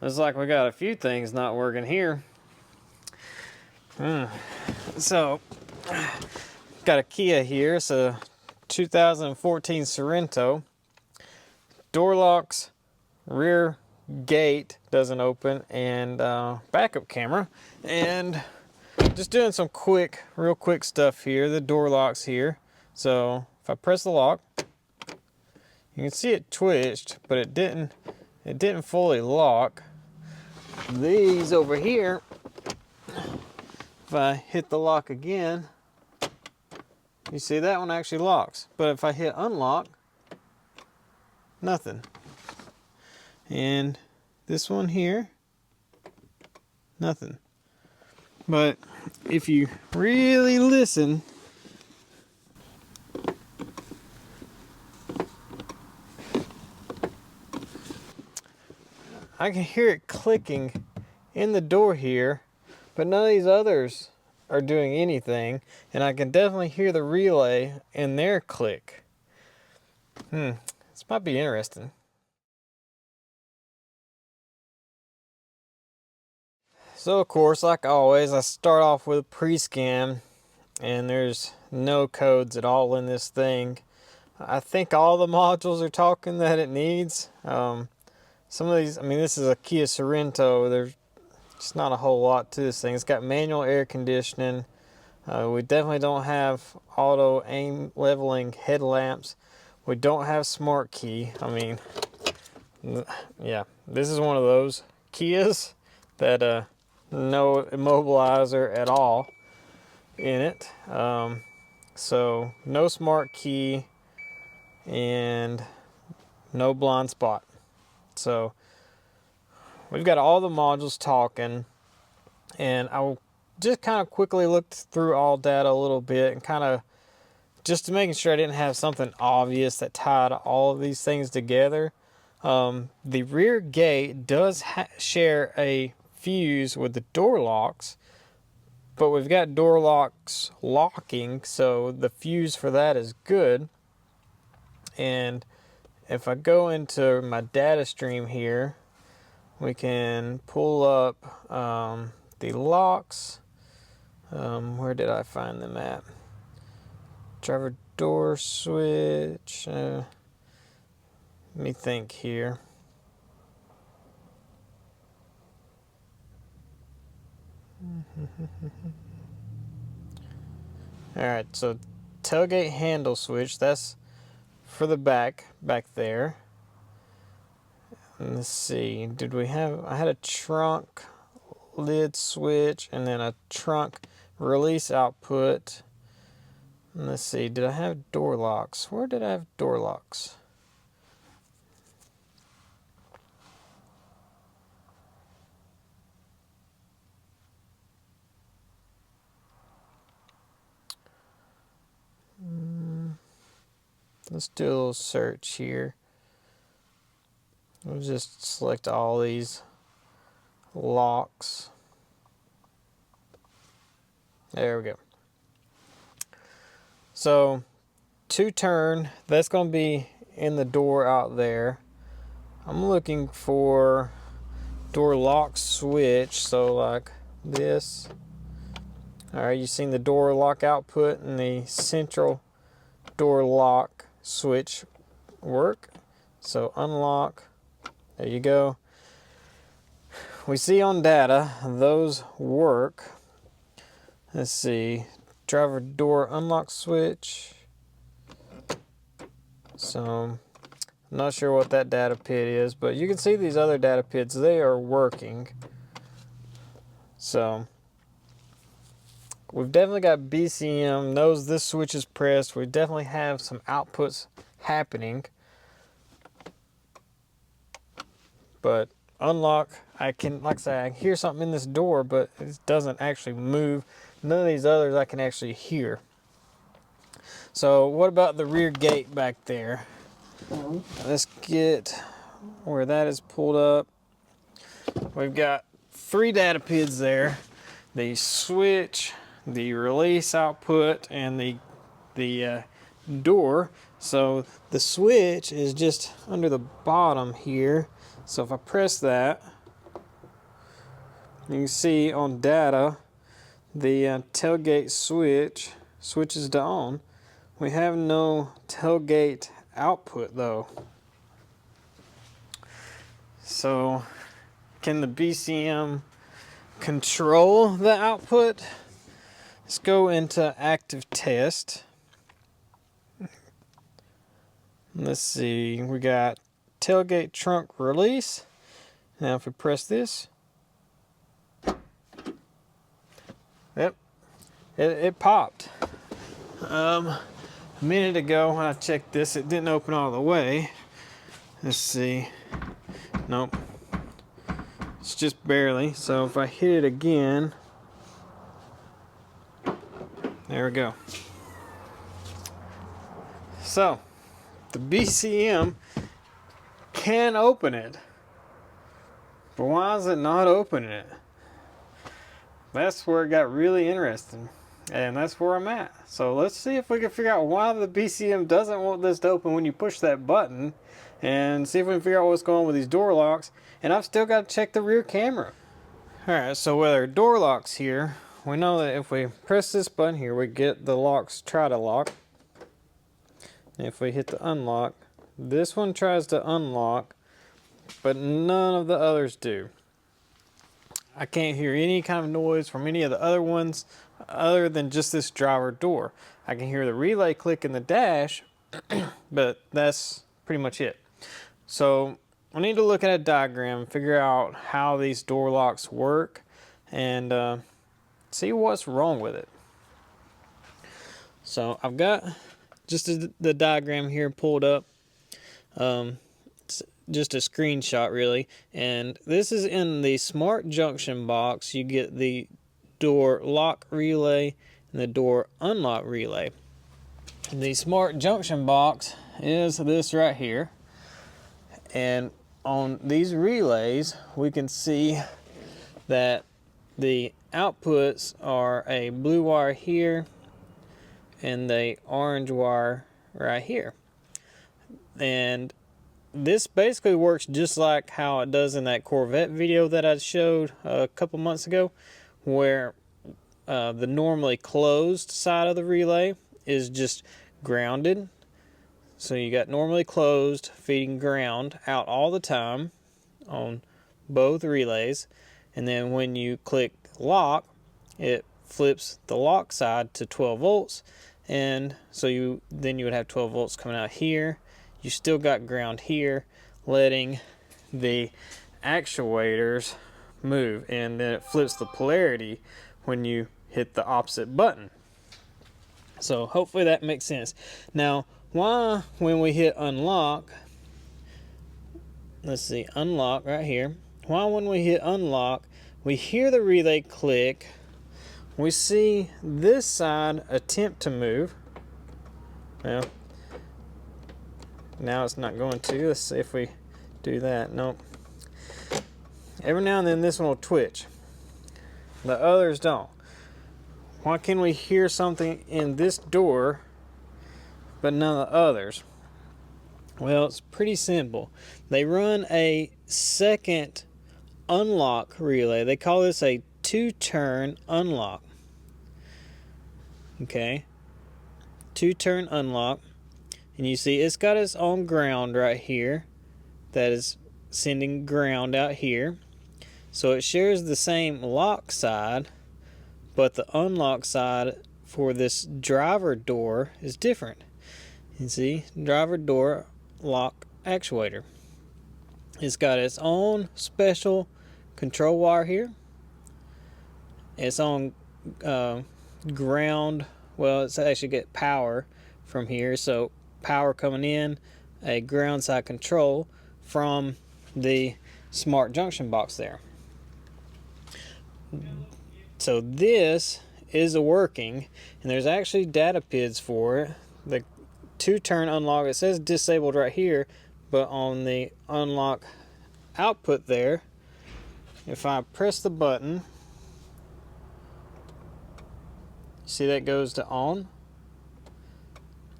looks like we got a few things not working here. So, got a Kia here. It's a 2014 Sorento. Door locks, rear gate doesn't open, and backup camera. And just doing some real quick stuff here. The door locks here. So if I press the lock, you can see it twitched, but it didn't fully lock. These over here, if I hit the lock again, you see that one actually locks. But if I hit unlock, nothing. And this one here, nothing. But if you really listen, I can hear it clicking in the door here, but none of these others are doing anything, and I can definitely hear the relay in their click. This might be interesting. So of course, like always, I start off with a pre-scan, and there's no codes at all in this thing. I think all the modules are talking that it needs. Some of these, I mean, this is a Kia Sorento. There's just not a whole lot to this thing. It's got manual air conditioning. We definitely don't have auto aim leveling headlamps. We don't have smart key. I mean, yeah, this is one of those Kias that no immobilizer at all in it. So no smart key and no blind spot. So we've got all the modules talking, and I just kind of quickly looked through all data a little bit and kind of just to making sure I didn't have something obvious that tied all of these things together. The rear gate does share a fuse with the door locks, but we've got door locks locking, so the fuse for that is good. And if I go into my data stream here, we can pull up the locks. Where did I find them at? Driver door switch. Let me think here. Alright, so tailgate handle switch, that's for the back there. And let's see, I had a trunk lid switch and then a trunk release output. And let's see, did I have door locks? Where did I have door locks? Let's do a little search here. We'll just select all these locks. There we go. So, two turn, that's going to be in the door out there. I'm looking for door lock switch, so like this. Alright, you've seen the door lock output and the central door lock switch work. So unlock, there you go. We see on data those work. Let's see, driver door unlock switch. So I'm not sure what that data pit is, but you can see these other data pits, they are working. So we've definitely got BCM, knows this switch is pressed. We definitely have some outputs happening. But unlock, I can, like I say, I can hear something in this door, but it doesn't actually move. None of these others I can actually hear. So what about the rear gate back there? Let's get where that is pulled up. We've got 3 data PIDs there. The switch, the release output, and the door. So the switch is just under the bottom here. So if I press that, You can see on data the tailgate switches to on. We have no tailgate output though. So can the BCM control the output? Let's go into active test. Let's see, we got tailgate trunk release. Now if we press this, yep, it popped. A minute ago when I checked this, it didn't open all the way. Let's see, nope, it's just barely. So if I hit it again, there we go. So the BCM can open it, but why is it not opening it? That's where it got really interesting, and that's where I'm at. So let's see if we can figure out why the BCM doesn't want this to open when you push that button, and see if we can figure out what's going on with these door locks. And I've still got to check the rear camera. Alright, so with our door locks here, we know that if we press this button here, we get the locks try to lock. And if we hit the unlock, this one tries to unlock, but none of the others do. I can't hear any kind of noise from any of the other ones other than just this driver door. I can hear the relay click in the dash, but that's pretty much it. So I need to look at a diagram, figure out how these door locks work, and see what's wrong with it. So I've got just the diagram here pulled up. It's just a screenshot really, and this is in the smart junction box. You get the door lock relay and the door unlock relay. The smart junction box is this right here, and on these relays we can see that the outputs are a blue wire here and the orange wire right here. And this basically works just like how it does in that Corvette video that I showed a couple months ago, where the normally closed side of the relay is just grounded. So you got normally closed feeding ground out all the time on both relays, and then when you click lock, it flips the lock side to 12 volts, and so then you would have 12 volts coming out here. You still got ground here, letting the actuators move, and then it flips the polarity when you hit the opposite button. So hopefully that makes sense. Now, why when we hit unlock, let's see, unlock right here, why when we hit unlock, we hear the relay click, we see this side attempt to move. Well, now it's not going to. Let's see if we do that. Nope. Every now and then this one will twitch. The others don't. Why can we hear something in this door but none of the others? Well, it's pretty simple. They run a second unlock relay. They call this a two-turn unlock. Okay, two-turn unlock. And you see it's got its own ground right here that is sending ground out here. So it shares the same lock side, but the unlock side for this driver door is different. You see, driver door lock actuator. It's got its own special control wire here. Its own ground. Well, it's actually get power from here. So power coming in, a ground side control from the smart junction box there. So this is working, and there's actually data PIDs for it. The two-turn unlock, it says disabled right here, but on the unlock output there, if I press the button, see that goes to on.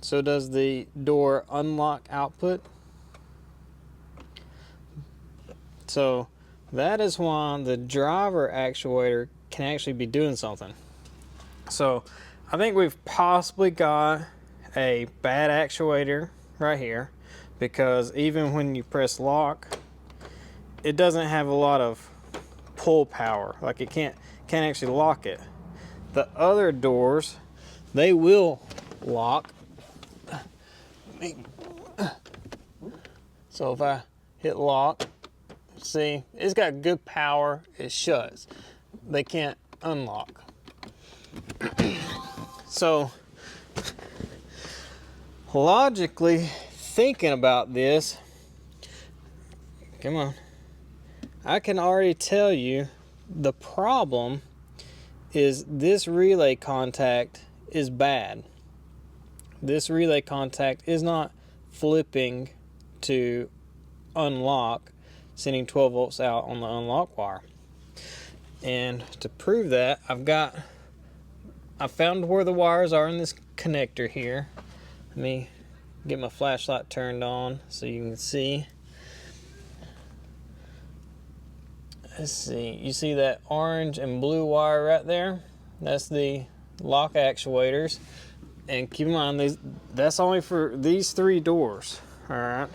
So does the door unlock output. So that is why the driver actuator can actually be doing something. So I think we've possibly got a bad actuator right here, because even when you press lock, it doesn't have a lot of pull power. Like it can't actually lock it. The other doors, they will lock. So if I hit lock, see, it's got good power, it shuts. They can't unlock. So logically thinking about this, come on, I can already tell you the problem is this relay contact is bad. This relay contact is not flipping to unlock, sending 12 volts out on the unlock wire. And to prove that, I found where the wires are in this connector here. Let me get my flashlight turned on so you can see. Let's see, you see that orange and blue wire right there? That's the lock actuators. And keep in mind, that's only for these 3 doors, all right?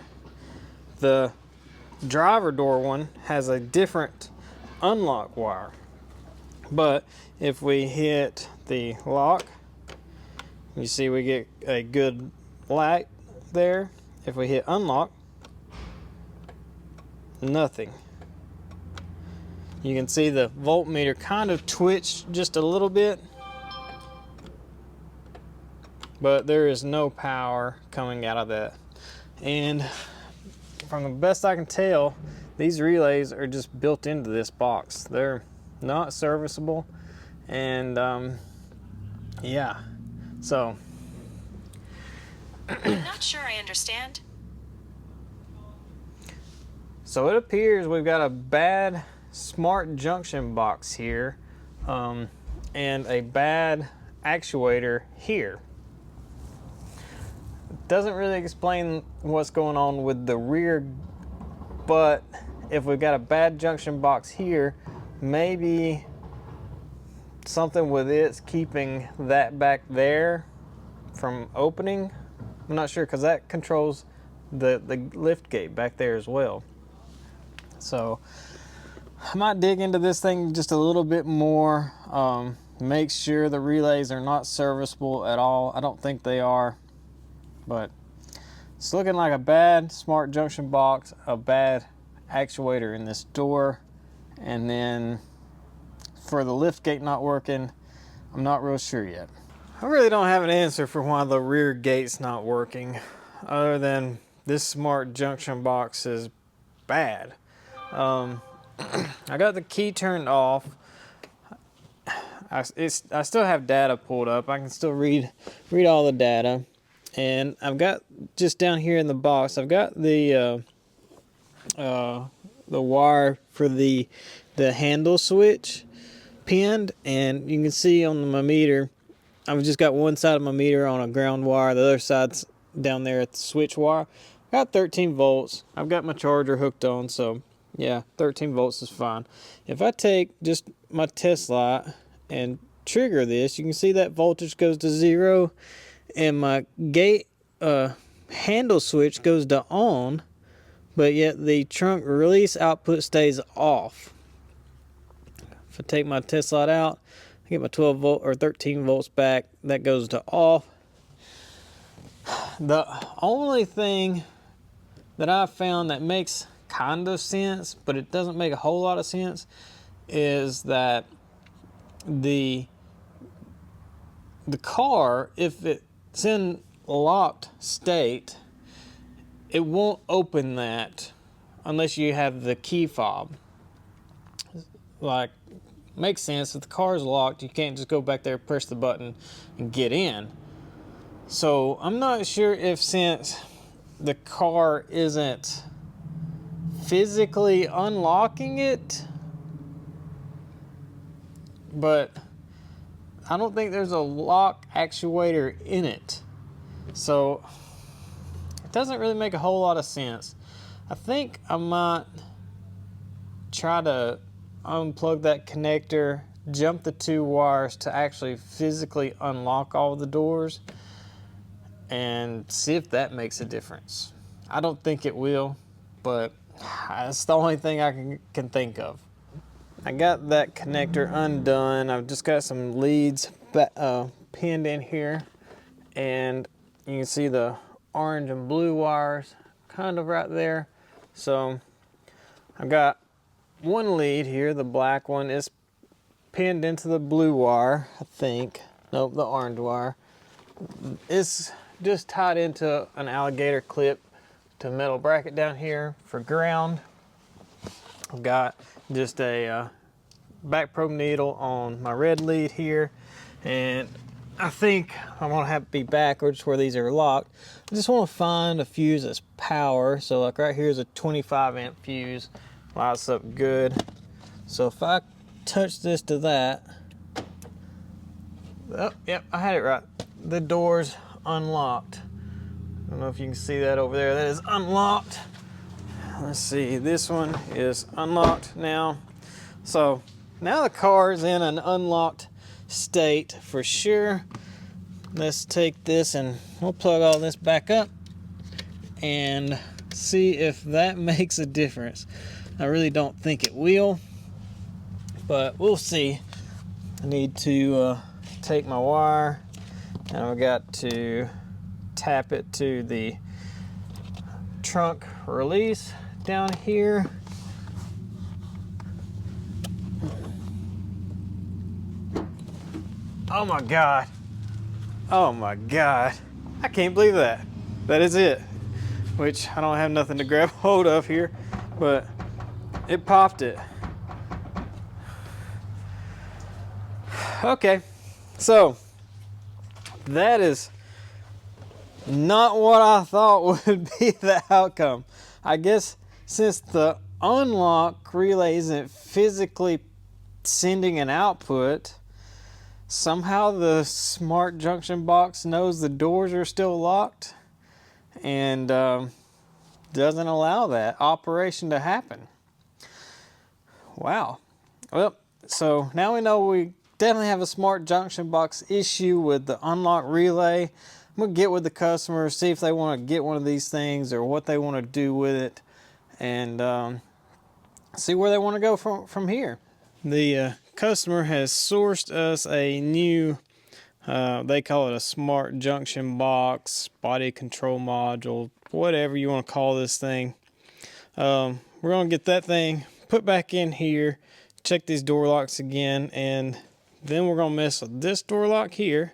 The driver door one has a different unlock wire. But if we hit the lock, you see we get a good light there. If we hit unlock, nothing. You can see the voltmeter kind of twitched just a little bit, but there is no power coming out of that. And from the best I can tell, these relays are just built into this box. They're not serviceable, and yeah, so I'm not sure I understand. So it appears we've got a bad smart junction box here, and a bad actuator here. Doesn't really explain what's going on with the rear, but if we've got a bad junction box here, maybe something with it's keeping that back there from opening. I'm not sure, because that controls the lift gate back there as well. So I might dig into this thing just a little bit more, make sure the relays are not serviceable at all. I don't think they are, but it's looking like a bad smart junction box, a bad actuator in this door, and then for the lift gate not working, I'm not real sure yet. I really don't have an answer for why the rear gate's not working, other than this smart junction box is bad. I got the key turned off. I still have data pulled up. I can still read all the data. And I've got, just down here in the box, I've got the wire for the handle switch pinned, and you can see on my meter, I've just got one side of my meter on a ground wire, the other side's down there at the switch wire. Got 13 volts. I've got my charger hooked on, so yeah, 13 volts is fine. If I take just my test light and trigger this, you can see that voltage goes to 0, and my gate handle switch goes to on, but yet the trunk release output stays off. If I take my test light out, I get my 12 volt or 13 volts back, that goes to off. The only thing that I've found that makes kind of sense, but it doesn't make a whole lot of sense, is that the car, if it's in locked state, it won't open that unless you have the key fob. Like, makes sense. If the car is locked, you can't just go back there, press the button, and get in. So I'm not sure if, since the car isn't physically unlocking it, but I don't think there's a lock actuator in it. So it doesn't really make a whole lot of sense. I think I might try to unplug that connector, jump the 2 wires to actually physically unlock all the doors, and see if that makes a difference. I don't think it will, but that's the only thing I can think of. I got that connector undone. I've just got some leads pinned in here, and you can see the orange and blue wires kind of right there. So I've got one lead here, the black one is pinned into the blue wire, I think. Nope, the orange wire. It's just tied into an alligator clip to a metal bracket down here for ground. I've got just a back probe needle on my red lead here, and I think I'm gonna have to be backwards where these are locked. I just want to find a fuse that's power. So like right here is a 25 amp fuse, lights up good. So if I touch this to that, oh, yep, I had it right. The door's unlocked. I don't know if you can see that over there. That is unlocked. Let's see, this one is unlocked now. So now the car is in an unlocked state for sure. Let's take this and we'll plug all this back up and see if that makes a difference. I really don't think it will, but we'll see. I need to take my wire, and I've got to tap it to the trunk release down here. Oh my God. Oh my God. I can't believe that. That is it. Which I don't have nothing to grab hold of here, but it popped it. Okay, so that is not what I thought would be the outcome. I guess since the unlock relay isn't physically sending an output, somehow the smart junction box knows the doors are still locked and doesn't allow that operation to happen. Wow. Well, so now we know we definitely have a smart junction box issue with the unlock relay. I'm gonna get with the customer, see if they want to get one of these things or what they want to do with it, and see where they want to go from here. The customer has sourced us a new, they call it a smart junction box, body control module, whatever you want to call this thing. We're gonna get that thing put back in here, check these door locks again, and then we're gonna mess with this door lock here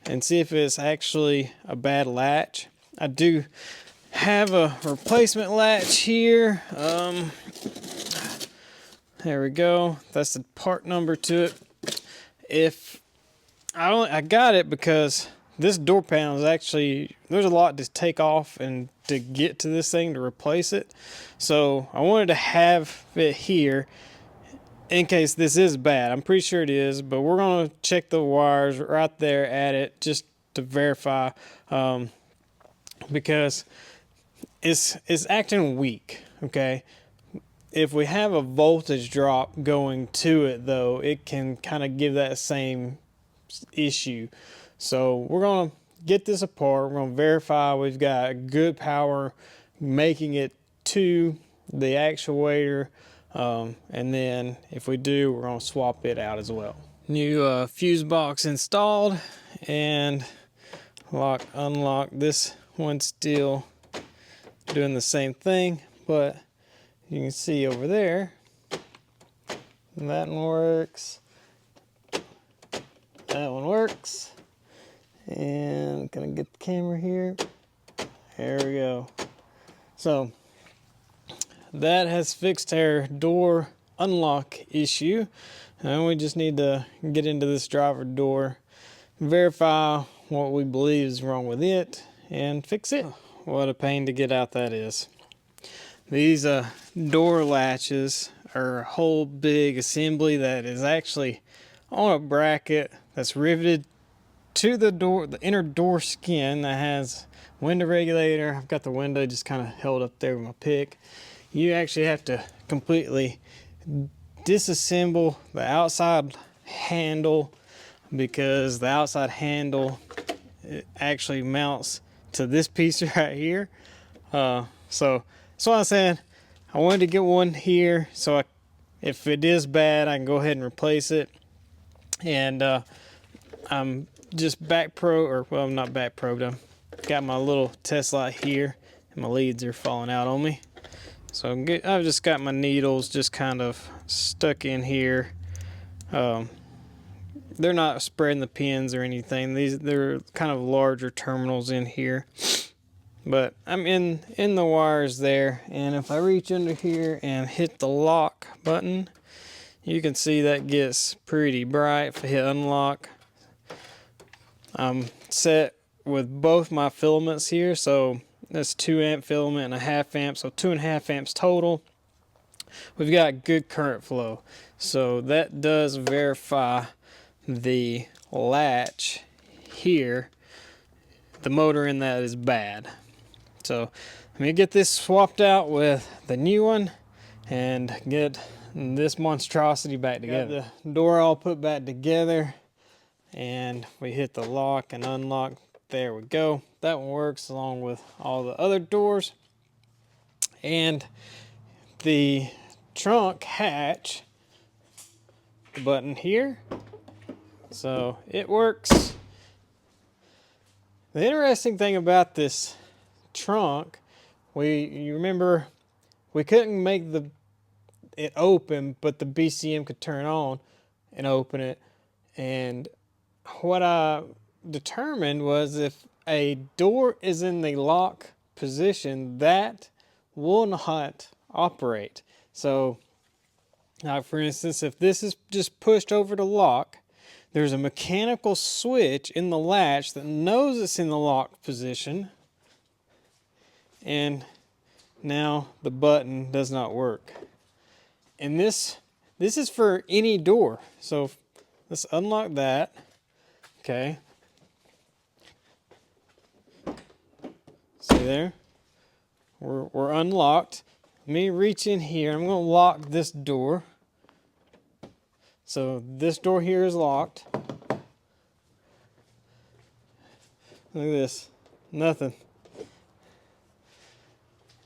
and see if it's actually a bad latch. I do have a replacement latch here. There we go. That's the part number to it. If I got it because this door panel is actually, there's a lot to take off and to get to this thing to replace it. So I wanted to have it here in case this is bad. I'm pretty sure it is, but we're gonna check the wires right there at it just to verify, because it's acting weak. Okay, if we have a voltage drop going to it though, it can kind of give that same issue. So we're gonna get this apart, we're gonna verify we've got good power making it to the actuator. And then if we do, we're going to swap it out as well. New fuse box installed, and lock, unlock. This one's still doing the same thing, but you can see over there, that one works, that one works, and I'm gonna get the camera here. There we go. So that has fixed our door unlock issue, and we just need to get into this driver door, verify what we believe is wrong with it, and fix it. What a pain to get out that is. These door latches are a whole big assembly that is actually on a bracket that's riveted to the door, the inner door skin that has window regulator. I've got the window just kind of held up there with my pick. You actually have to completely disassemble the outside handle, because the outside handle, it actually mounts to this piece right here. So that's what I'm saying. I wanted to get one here, so if it is bad, I can go ahead and replace it. And I'm just I'm not back probed. I've got my little test light here, and my leads are falling out on me. So I've just got my needles just kind of stuck in here. They're not spreading the pins or anything. They're kind of larger terminals in here. But I'm in the wires there, and if I reach under here and hit the lock button, you can see that gets pretty bright. If I hit unlock, I'm set with both my filaments here, so that's 2 amp filament and a 1/2 amp, so 2.5 amps total. We've got good current flow, so that does verify the latch here. The motor in that is bad. So let me get this swapped out with the new one and get this monstrosity back together. Got the door all put back together, and we hit the lock and unlock. There we go. That one works along with all the other doors. And the trunk hatch button here, so it works. The interesting thing about this trunk, you remember we couldn't make it open, but the BCM could turn on and open it. And what I determined was if a door is in the lock position, that will not operate. So for instance, if this is just pushed over to lock, there's a mechanical switch in the latch that knows it's in the lock position, and now the button does not work. And this is for any door. So let's unlock that. Okay. See there? We're unlocked. Let me reach in here. I'm going to lock this door. So this door here is locked. Look at this. Nothing.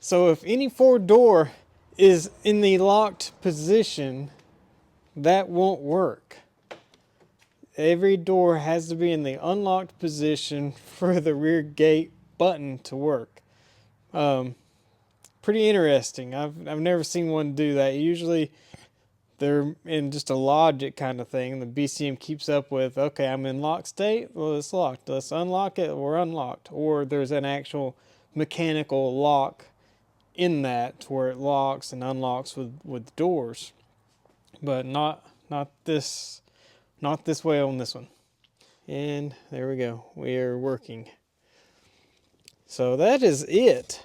So if any Ford door is in the locked position, that won't work. Every door has to be in the unlocked position for the rear gate button to work. Pretty interesting. I've never seen one do that. Usually they're in just a logic kind of thing. The BCM keeps up with, okay, I'm in lock state, well, it's locked. Let's unlock it, we're unlocked. Or there's an actual mechanical lock in that where it locks and unlocks with doors. But not this way on this one. And there we go. We are working. So that is it